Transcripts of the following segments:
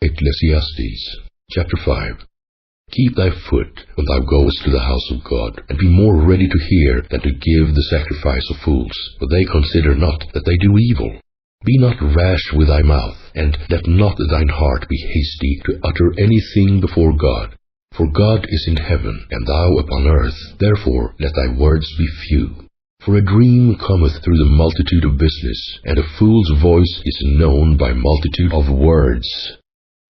Ecclesiastes chapter 5. Keep thy foot when thou goest to the house of God, and be more ready to hear than to give the sacrifice of fools, for they consider not that they do evil. Be not rash with thy mouth, and let not thine heart be hasty to utter anything before God. For God is in heaven, and thou upon earth, therefore let thy words be few. For a dream cometh through the multitude of business, and a fool's voice is known by multitude of words.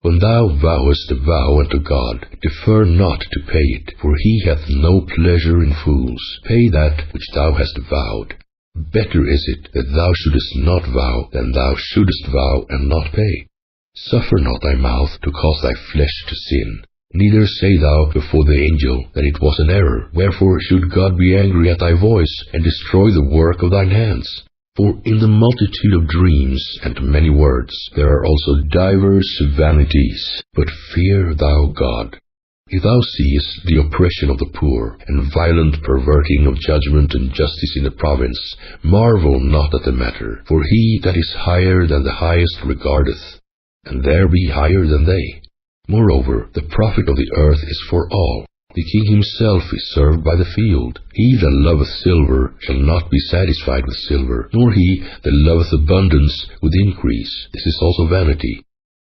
When thou vowest a vow unto God, defer not to pay it, for he hath no pleasure in fools. Pay that which thou hast vowed. Better is it that thou shouldest not vow than thou shouldest vow and not pay. Suffer not thy mouth to cause thy flesh to sin. Neither say thou before the angel that it was an error. Wherefore should God be angry at thy voice, and destroy the work of thine hands? For in the multitude of dreams and many words there are also divers vanities. But fear thou God. If thou seest the oppression of the poor, and violent perverting of judgment and justice in the province, marvel not at the matter, for he that is higher than the highest regardeth, and there be higher than they. Moreover, the profit of the earth is for all. The king himself is served by the field. He that loveth silver shall not be satisfied with silver, nor he that loveth abundance with increase. This is also vanity.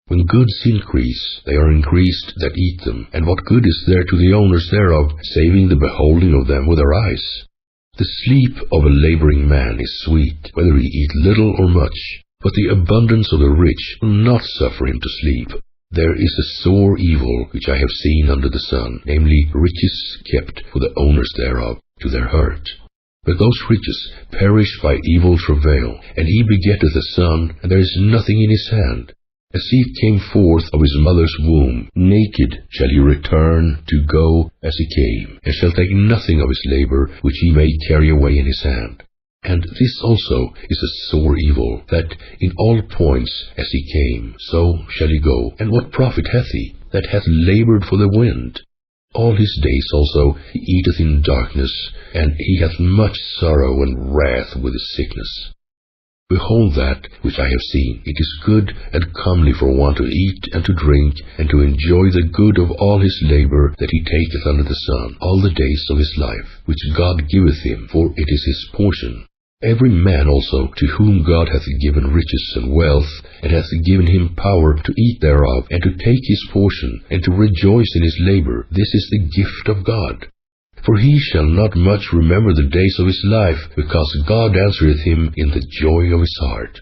When goods increase, they are increased that eat them, and what good is there to the owners thereof, saving the beholding of them with their eyes? The sleep of a laboring man is sweet, whether he eat little or much, but the abundance of the rich will not suffer him to sleep. There is a sore evil which I have seen under the sun, namely riches kept for the owners thereof, to their hurt. But those riches perish by evil travail, and he begetteth a son, and there is nothing in his hand. As he came forth of his mother's womb, naked shall he return to go as he came, and shall take nothing of his labor which he may carry away in his hand. And this also is a sore evil, that in all points as he came, so shall he go. And what profit hath he that hath labored for the wind? All his days also he eateth in darkness, and he hath much sorrow and wrath with his sickness. Behold that which I have seen, it is good and comely for one to eat and to drink, and to enjoy the good of all his labor that he taketh under the sun, all the days of his life, which God giveth him, for it is his portion. Every man also to whom God hath given riches and wealth, and hath given him power to eat thereof, and to take his portion, and to rejoice in his labor, this is the gift of God. For he shall not much remember the days of his life, because God answereth him in the joy of his heart.